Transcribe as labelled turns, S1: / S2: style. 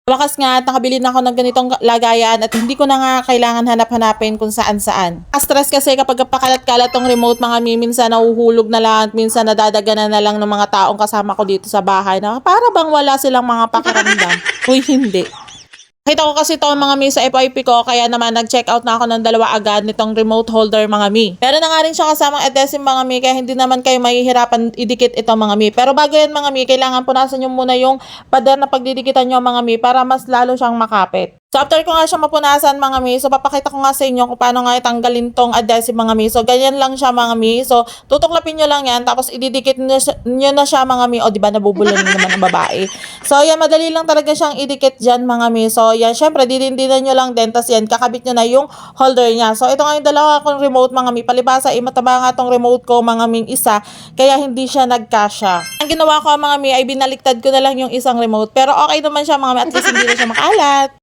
S1: Wakas nga at nakabili na ako ng ganitong lagayan at hindi ko na nga kailangan hanap-hanapin kung saan-saan. Stress kasi kapag pakalat-kalat tong remote mga mi, minsan nahuhulog na lang at minsan nadadaganan na lang ng mga taong kasama ko dito sa bahay na para bang wala silang mga pakiramdam. Uy, hindi. Nakita ko kasi ito mga mi sa FYP ko kaya naman nag-check out na ako ng dalawa agad nitong remote holder mga mi. Pero na nga rin siya kasamang adhesive mga mi kaya hindi naman kayo mahihirapan idikit ito mga mi. Pero bago yan mga mi, kailangan punasan nyo muna yung pader na pagdidikitan nyo mga mi para mas lalo siyang makapit. So after ko nga siya mapunasan mga mi, so papakita ko nga sa inyo kung paano nga itanggalin tong adhesive mga mi. So ganyan lang siya mga mi. So tutuklapin nyo lang yan tapos ididikit nyo na siya mga mi. O diba nabubulol naman ang babae. So yan, madali lang talaga siyang idikit dyan mga mi. So yan, syempre didindinan nyo lang din. Tapos yan, kakabit nyo na yung holder niya. So ito nga yung dalawa kong remote mga mi. Palibasa, mataba nga tong remote ko mga mi isa. Kaya hindi siya nagkasya. Ang ginawa ko mga mi ay binaliktad ko na lang yung isang remote. Pero okay naman siya mga mi. At least hindi na siya makalat.